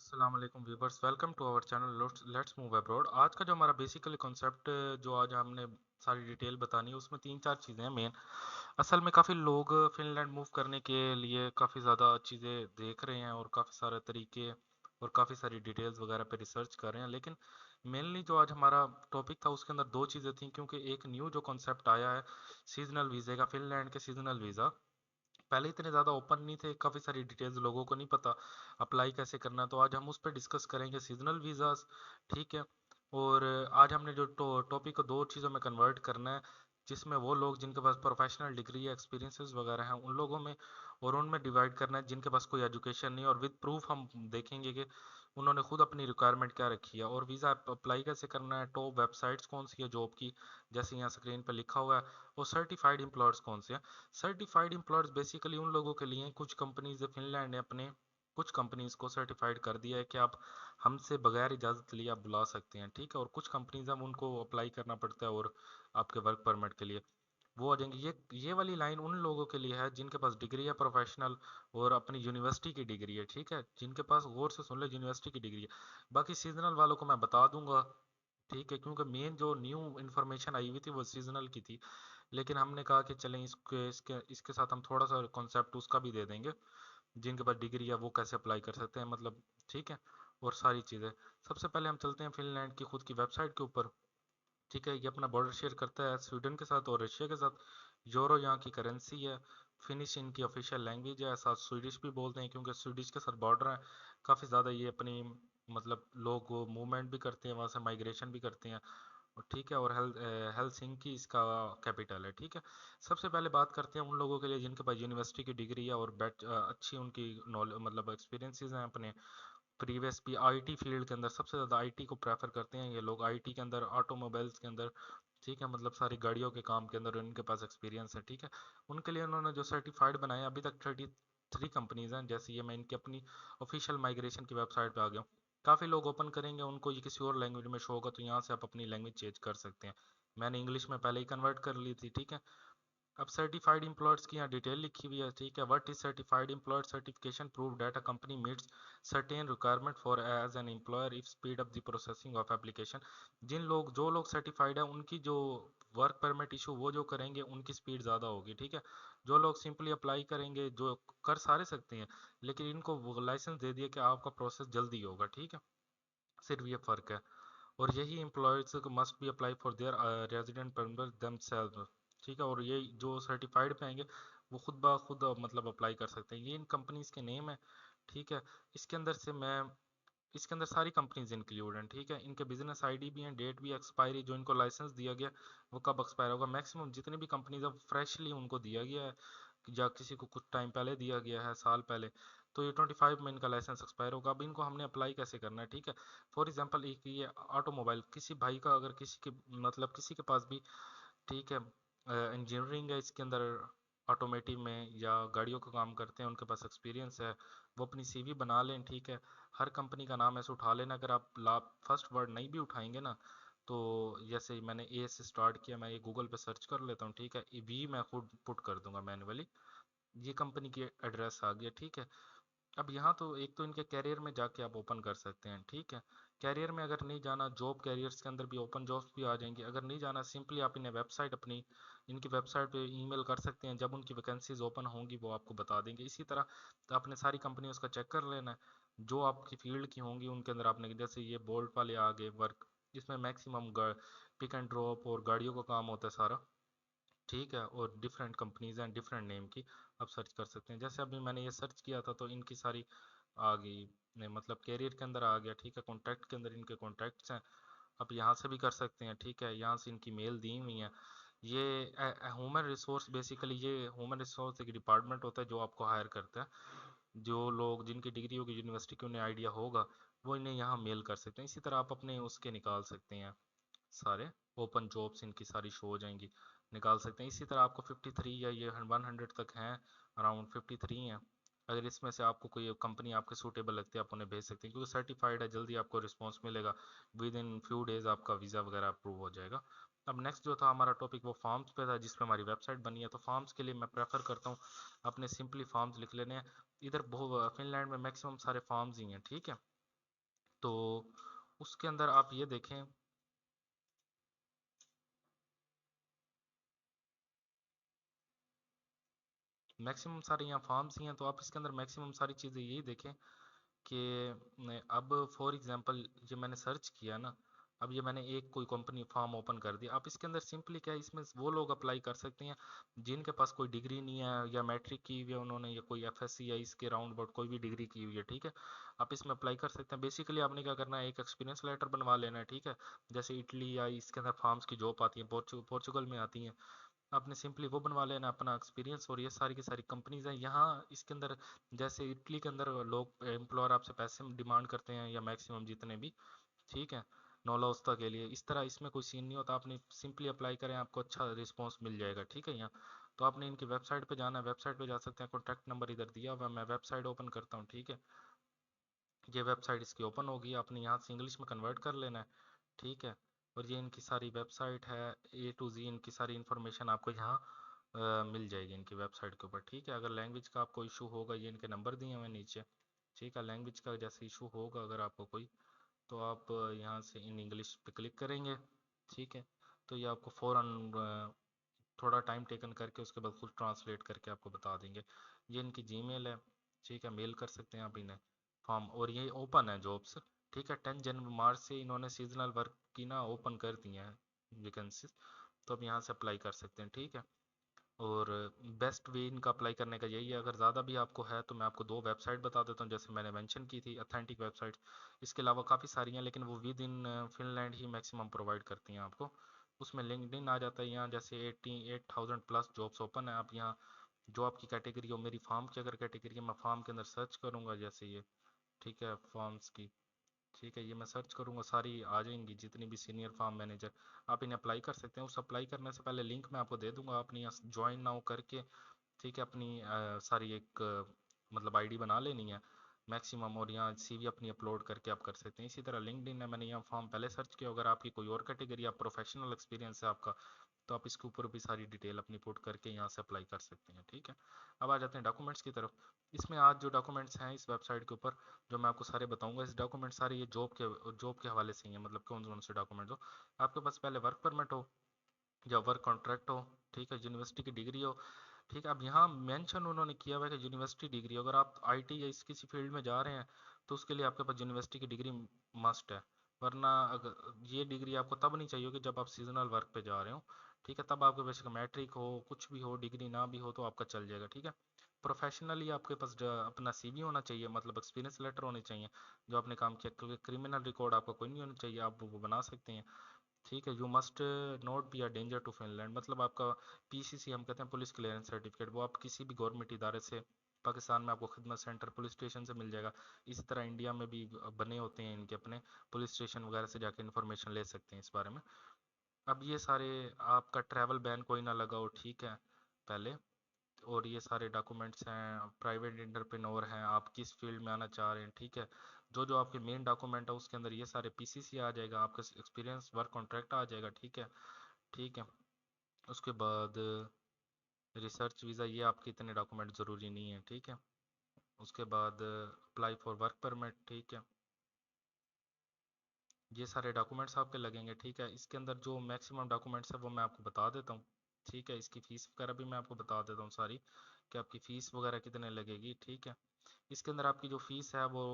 अस्सलाम वालेकुम viewers, welcome to our channel let's move abroad. आज का जो हमारा बेसिकली कॉन्सेप्ट जो आज हमने सारी डिटेल बतानी है उसमें तीन चार चीज़ें हैं मेन। असल में काफ़ी लोग फिनलैंड मूव करने के लिए काफ़ी ज़्यादा चीज़ें देख रहे हैं और काफ़ी सारे तरीके और काफ़ी सारी डिटेल्स वगैरह पे रिसर्च कर रहे हैं, लेकिन मेनली जो आज हमारा टॉपिक था उसके अंदर दो चीज़ें थी, क्योंकि एक न्यू जो कॉन्सेप्ट आया है सीजनल वीज़े का, फिनलैंड के सीजनल वीज़ा पहले इतने ज़्यादा ओपन नहीं थे, काफ़ी सारी डिटेल्स लोगों को नहीं पता अप्लाई कैसे करना है, तो आज हम उस पर डिस्कस करेंगे सीजनल वीज़ास। ठीक है। और आज हमने जो टॉपिक को दो चीज़ों में कन्वर्ट करना है, जिसमें वो लोग जिनके पास प्रोफेशनल डिग्री या एक्सपीरियंसेस वगैरह हैं उन लोगों में, और उनमें डिवाइड करना है जिनके पास कोई एजुकेशन नहीं, और विद प्रूफ हम देखेंगे कि उन्होंने खुद अपनी रिक्वायरमेंट क्या रखी है और वीज़ा अप्लाई कैसे करना है, टॉप वेबसाइट्स कौन सी है जॉब की, जैसे यहाँ स्क्रीन पर लिखा हुआ है, और सर्टिफाइड एम्प्लॉयर्स कौन से हैं। सर्टिफाइड एम्प्लॉयर्स बेसिकली उन लोगों के लिए, कुछ कंपनीज फिनलैंड ने अपने कुछ कंपनीज को सर्टिफाइड कर दिया है कि आप हमसे बगैर इजाज़त लिए आप बुला सकते हैं। ठीक है। और कुछ कंपनीज हम उनको अप्लाई करना पड़ता है और आपके वर्क परमिट के लिए वो आ जाएंगे। ये वाली लाइन उन लोगों के लिए है जिनके पास डिग्री है प्रोफेशनल और अपनी यूनिवर्सिटी की डिग्री है। ठीक है, जिनके पास, गौर से सुन ले, यूनिवर्सिटी की डिग्री है। बाकी सीजनल वालों को मैं बता दूंगा। ठीक है, क्योंकि मेन जो न्यू इन्फॉर्मेशन आई हुई थी वो सीजनल की थी, लेकिन हमने कहा कि चलें इसके इसके इसके साथ हम थोड़ा सा कॉन्सेप्ट उसका भी दे देंगे, जिनके पास डिग्री है वो कैसे अप्लाई कर सकते हैं, मतलब। ठीक है। और सारी चीज़ें, सबसे पहले हम चलते हैं फिनलैंड की खुद की वेबसाइट के ऊपर। ठीक है, ये अपना बॉर्डर शेयर करता है स्वीडन के साथ और रशिया के साथ। यूरो यहाँ की करेंसी है। फिनिश इनकी ऑफिशियल लैंग्वेज है, साथ स्वीडिश भी बोलते हैं क्योंकि स्वीडिश के साथ बॉर्डर है। काफ़ी ज़्यादा ये अपनी, मतलब लोग मूवमेंट भी करते हैं वहाँ से, माइग्रेशन भी करते हैं। और ठीक है, और हेलसिंकी इसका कैपिटल है। ठीक है। सबसे पहले बात करते हैं उन लोगों के लिए जिनके पास यूनिवर्सिटी की डिग्री है और अच्छी उनकी नॉलेज, मतलब एक्सपीरियंसेस हैं अपने प्रीवियस भी आईटी फील्ड के अंदर। सबसे ज़्यादा आईटी को प्रेफर करते हैं ये लोग, आईटी के अंदर, ऑटोमोबाइल्स के अंदर। ठीक है, मतलब सारी गाड़ियों के काम के अंदर उनके पास एक्सपीरियंस है। ठीक है। उनके लिए उन्होंने जो सर्टिफाइड बनाया, अभी तक 33 कंपनीज हैं। जैसे ये मैं इनकी अपनी ऑफिशियल माइग्रेशन की वेबसाइट पे आ गया हूँ। काफ़ी लोग ओपन करेंगे, उनको ये किसी और लैंग्वेज में शो होगा तो यहाँ से आप अपनी लैंग्वेज चेंज कर सकते हैं। मैंने इंग्लिश में पहले ही कन्वर्ट कर ली थी। ठीक है। अब सर्टिफाइड एम्प्लॉयर्स की यहाँ डिटेल लिखी हुई है। ठीक है। What is certified employer certification prove that a company meets certain requirement for as an employer if speed up the processing of application. जो लोग सर्टिफाइड है उनकी जो वर्क परमिट इशू वो जो करेंगे उनकी स्पीड ज़्यादा होगी। ठीक है। जो लोग सिंपली अप्लाई करेंगे, जो कर सारे सकते हैं, लेकिन इनको वो लाइसेंस दे दिया कि आपका प्रोसेस जल्दी होगा। ठीक है। सिर्फ ये फ़र्क है। और यही employers must be apply for their resident permit themselves. ठीक है। और ये जो सर्टिफाइड पे आएंगे वो खुद ब खुद मतलब अप्लाई कर सकते हैं। ये इन कंपनीज के नेम है। ठीक है। इसके अंदर से मैं इसके अंदर सारी कंपनीज इंक्लूड हैं। ठीक है। इनके बिजनेस आईडी भी हैं, डेट भी, एक्सपायरी जो इनको लाइसेंस दिया गया वो कब एक्सपायर होगा। मैक्सिमम जितनी भी कंपनीज अब फ्रेशली उनको दिया गया है या किसी को कुछ टाइम पहले दिया गया है, साल पहले, तो ये 25 में इनका लाइसेंस एक्सपायर होगा। अब इनको हमने अप्लाई कैसे करना है। ठीक है। फॉर एग्जांपल, एक ये ऑटोमोबाइल, किसी भाई का अगर किसी के, मतलब किसी के पास भी, ठीक है, इंजीनियरिंग है इसके अंदर, ऑटोमेटिव में या गाड़ियों का काम करते हैं, उनके पास एक्सपीरियंस है, वो अपनी सीवी बना लें। ठीक है। हर कंपनी का नाम ऐसे उठा लेना। अगर आप फर्स्ट वर्ड नहीं भी उठाएंगे ना, तो जैसे मैंने ए से स्टार्ट किया, मैं ये गूगल पे सर्च कर लेता हूँ। ठीक है। वी मैं खुद पुट कर दूंगा मैन्युअली। ये कंपनी की एड्रेस आ गया। ठीक है। अब यहाँ तो एक तो इनके कैरियर में जाके आप ओपन कर सकते हैं। ठीक है। कैरियर में अगर नहीं जाना, जॉब कैरियर्स के अंदर भी ओपन जॉब्स भी आ जाएंगी। अगर नहीं जाना, सिंपली आप इन्हें वेबसाइट अपनी, इनकी वेबसाइट पे ईमेल कर सकते हैं, जब उनकी वैकेंसीज ओपन होंगी वो आपको बता देंगे। इसी तरह तो आपने सारी कंपनी उसका चेक कर लेना है जो आपकी फील्ड की होंगी उनके अंदर आपने, जैसे ये बोल्ट वाले आ गए वर्क, इसमें मैक्सिमम पिक एंड ड्रॉप और गाड़ियों का काम होता है सारा। ठीक है। और डिफरेंट कंपनीज हैं डिफरेंट नेम की, आप सर्च कर सकते हैं। जैसे अभी मैंने ये सर्च किया था तो इनकी सारी आ गई, नहीं मतलब कैरियर के अंदर आ गया। ठीक है। कॉन्टैक्ट के अंदर इनके कॉन्टैक्ट्स हैं, आप यहाँ से भी कर सकते हैं। ठीक है। यहाँ से इनकी मेल दी हुई है। ये ह्यूमन रिसोर्स, बेसिकली ये ह्यूमन रिसोर्स एक डिपार्टमेंट होता है जो आपको हायर करता है। जो लोग जिनकी डिग्री होगी यूनिवर्सिटी की, उन्हें आइडिया होगा, वो इन्हें यहाँ मेल कर सकते हैं। इसी तरह आप अपने उसके निकाल सकते हैं सारे ओपन जॉब्स, इनकी सारी शो हो जाएंगी, निकाल सकते हैं। इसी तरह आपको 53 या ये 100 तक हैं, अराउंड 53 हैं। अगर इसमें से आपको कोई कंपनी आपके सूटेबल लगती है आप उन्हें भेज सकते हैं, क्योंकि सर्टिफाइड है, जल्दी आपको रिस्पांस मिलेगा। विद इन फ्यू डेज आपका वीज़ा वगैरह अप्रूव हो जाएगा। अब नेक्स्ट जो था हमारा टॉपिक वो फॉर्म्स पे था, जिस पे हमारी वेबसाइट बनी है। तो फॉर्म्स के लिए मैं प्रेफर करता हूँ अपने सिंपली फॉर्म्स लिख लेने हैं। इधर फिनलैंड में मैक्सिमम सारे फॉर्म्स ही हैं। ठीक है। तो उसके अंदर आप ये देखें, मैक्सिमम सारे यहाँ फॉर्म्स ही हैं, तो आप इसके अंदर मैक्सिमम सारी चीज़ें यही देखें कि अब फॉर एग्जांपल जो मैंने सर्च किया ना, अब ये मैंने एक कोई कंपनी फॉर्म ओपन कर दिया। आप इसके अंदर सिंपली क्या है, इसमें वो लोग अप्लाई कर सकते हैं जिनके पास कोई डिग्री नहीं है, या मैट्रिक की हुई है उन्होंने, या कोई एफएससी या इसके राउंड अबाउट कोई भी डिग्री की हुई है, ठीक है। आप इसमें अप्लाई कर सकते हैं। बेसिकली आपने क्या करना है, एक एक्सपीरियंस लेटर बनवा लेना है, ठीक है। जैसे इटली या इसके अंदर फार्म्स की जॉब आती है, पोर्चुगल में आती हैं, आपने सिंपली वो बनवा लेना अपना एक्सपीरियंस। और ये सारी की सारी कंपनीज हैं यहाँ इसके अंदर। जैसे इटली के अंदर लोग एम्प्लॉयर आपसे पैसे डिमांड करते हैं, या मैक्सिमम जितने भी, ठीक है, नौलौस्ता के लिए। इस तरह इसमें कोई सीन नहीं होता, आपने सिंपली अप्लाई करें, आपको अच्छा रिस्पांस मिल जाएगा, ठीक है। यहाँ तो आपने इनकी वेबसाइट पे जाना है, वेबसाइट पे जा सकते हैं, कॉन्टैक्ट नंबर इधर दिया हुआ है, मैं वेबसाइट ओपन करता हूँ, ठीक है। ये वेबसाइट इसकी ओपन होगी, आपने यहाँ से इंग्लिश में कन्वर्ट कर लेना है, ठीक है। और ये इनकी सारी वेबसाइट है, ए टू जी इनकी सारी इन्फॉर्मेशन आपको यहाँ मिल जाएगी इनकी वेबसाइट के ऊपर, ठीक है। अगर लैंग्वेज का आपको इशू होगा, ये इनके नंबर दिए हुए हैं नीचे, ठीक है। लैंग्वेज का जैसे इशू होगा अगर आपको कोई, तो आप यहाँ से इन इंग्लिश पे क्लिक करेंगे, ठीक है। तो ये आपको फ़ौरन थोड़ा टाइम टेकन करके उसके बाद खुद ट्रांसलेट करके आपको बता देंगे। ये इनकी जीमेल है, ठीक है, मेल कर सकते हैं आप इन्हें फॉर्म। और ये ओपन है जॉब्स, ठीक है। 10 जनवरी मार्च से इन्होंने सीजनल वर्क की ना ओपन कर दी हैं वैकेंसीज, तो अब यहाँ से अप्लाई कर सकते हैं, ठीक है। और बेस्ट वे इनका अप्लाई करने का यही है। अगर ज़्यादा भी आपको है तो मैं आपको दो वेबसाइट बता देता हूँ, जैसे मैंने मेंशन की थी ऑथेंटिक वेबसाइट। इसके अलावा काफ़ी सारी हैं, लेकिन वो with in Finland he maximum provide करती हैं आपको। उसमें लिंक्डइन आ जाता है यहाँ, जैसे 88,000 प्लस जॉब्स ओपन है। आप यहाँ जो आपकी कैटेगरी हो, मेरी फार्म की अगर कैटेगरी है, मैं फार्म के अंदर सर्च करूँगा जैसे ये, ठीक है, फॉर्म्स की, ठीक है। ये मैं सर्च करूँगा, सारी आ जाएंगी जितनी भी सीनियर फार्म मैनेजर। आप इन्हें अप्लाई कर सकते हैं। उस अप्लाई करने से पहले लिंक मैं आपको दे दूंगा, अपनी ज्वाइन नाउ करके, ठीक है, अपनी सारी एक मतलब आईडी बना लेनी है मैक्सिमम, और यहाँ सीवी अपनी अपलोड करके आप कर सकते हैं। इसी तरह लिंक्डइन है, मैंने यहाँ फॉर्म पहले सर्च किया। अगर आपकी कोई और कैटेगरी, आप प्रोफेशनल एक्सपीरियंस है आपका, तो आप इसके ऊपर भी सारी डिटेल अपनी पुट करके यहाँ से अप्लाई कर सकते हैं, ठीक है। अब आ जाते हैं डॉक्यूमेंट्स की तरफ। इसमें आज जो डॉक्यूमेंट्स हैं इस वेबसाइट के ऊपर, जो मैं आपको सारे बताऊंगा, इस डॉक्यूमेंट सारे ये जॉब के हवाले से ही हैं। मतलब कौन कौन से डॉक्यूमेंट्स हो, आपके पास पहले वर्क परमिट हो या वर्क कॉन्ट्रैक्ट हो, ठीक है, यूनिवर्सिटी की डिग्री हो, ठीक है। अब यहाँ मेंशन उन्होंने किया हुआ है कि यूनिवर्सिटी डिग्री, अगर आप आईटी या इस किसी फील्ड में जा रहे हैं तो उसके लिए आपके पास यूनिवर्सिटी की डिग्री मस्ट है। वरना अगर ये डिग्री आपको तब नहीं चाहिए होगी जब आप सीजनल वर्क पे जा रहे हो, ठीक है। तब आपके पास मैट्रिक हो, कुछ भी हो, डिग्री ना भी हो, तो आपका चल जाएगा, ठीक है। प्रोफेशनली आपके पास अपना सीवी होना चाहिए, मतलब एक्सपीरियंस लेटर होने चाहिए जो आपने काम किया। क्रिमिनल रिकॉर्ड आपका कोई नहीं होना चाहिए, आप वो बना सकते हैं, ठीक है। You must not be a danger to Finland, मतलब आपका पीसीसी हम कहते हैं, पुलिस क्लियरेंस सर्टिफिकेट, वो आप किसी भी गवर्नमेंट इदारे से, पाकिस्तान में आपको खिदमत सेंटर पुलिस स्टेशन से मिल जाएगा। इसी तरह इंडिया में भी बने होते हैं इनके अपने पुलिस स्टेशन वगैरह से जाके इन्फॉर्मेशन ले सकते हैं इस बारे में। अब ये सारे, आपका ट्रैवल बैन कोई ना लगा हो, ठीक है, पहले। और ये सारे डॉक्यूमेंट्स हैं, प्राइवेट एंटरप्रेन्योर हैं, आप किस फील्ड में आना चाह रहे हैं, ठीक है। जो जो आपके मेन डॉक्यूमेंट है उसके अंदर ये सारे पीसीसी आ जाएगा, आपका एक्सपीरियंस वर्क कॉन्ट्रैक्ट आ जाएगा, ठीक है, ठीक है। उसके बाद रिसर्च वीज़ा, ये आपके इतने डॉक्यूमेंट ज़रूरी नहीं है, ठीक है। उसके बाद अप्लाई फॉर वर्क परमिट, ठीक है। ये सारे डॉक्यूमेंट्स आपके लगेंगे, ठीक है। इसके अंदर जो मैक्सिमम डॉक्यूमेंट्स है वो मैं आपको बता देता हूँ, ठीक है। इसकी फ़ीस वगैरह भी मैं आपको बता देता हूँ सारी, कि आपकी फ़ीस वगैरह कितने लगेगी, ठीक है। इसके अंदर आपकी जो फीस है वो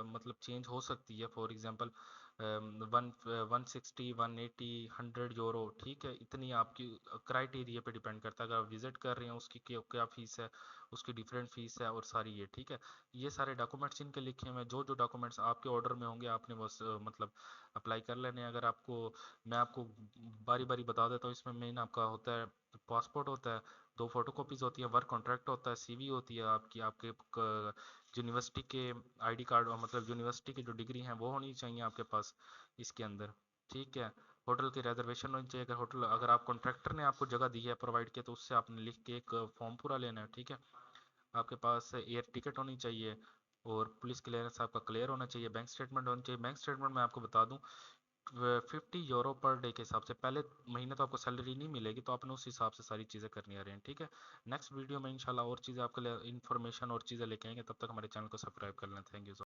मतलब चेंज हो सकती है। फॉर एग्जांपल 160, 180, 100 यूरो, ठीक है। इतनी आपकी क्राइटेरिया पे डिपेंड करता है, अगर आप विजिट कर रहे हैं उसकी क्या क्या फ़ीस है, उसकी डिफरेंट फ़ीस है, और सारी ये, ठीक है। ये सारे डॉक्यूमेंट्स इनके लिखे हुए हैं, जो जो डॉक्यूमेंट्स आपके ऑर्डर में होंगे आपने बस मतलब अप्लाई कर लेने हैं। अगर आपको, मैं आपको बारी बारी बता देता हूँ, इसमें मेन आपका होता है पासपोर्ट होता है, दो फोटोकॉपीज होती है, वर्क कॉन्ट्रैक्ट होता है, सीवी होती है आपकी, आपके यूनिवर्सिटी के आईडी कार्ड, मतलब यूनिवर्सिटी की जो डिग्री है वो होनी चाहिए आपके पास इसके अंदर, ठीक है। होटल की रिजर्वेशन होनी चाहिए, अगर होटल, अगर आप कॉन्ट्रैक्टर ने आपको जगह दी है प्रोवाइड किया, तो उससे आपने लिख के एक फॉर्म पूरा लेना है, ठीक है। आपके पास एयर टिकट होनी चाहिए, और पुलिस क्लियरेंस आपका क्लियर होना चाहिए, बैंक स्टेटमेंट होनी चाहिए। बैंक स्टेटमेंट मैं आपको बता दूं, 50 यूरो पर डे के हिसाब से, पहले महीने तो आपको सैलरी नहीं मिलेगी, तो आपने उस हिसाब से सारी चीज़ें करनी आ रही हैं, ठीक है। नेक्स्ट वीडियो में इंशाल्लाह और चीज़ें आपके लिए इन्फॉर्मेशन और चीज़ें लेके आएंगे, तब तक हमारे चैनल को सब्सक्राइब कर लें। Thank you.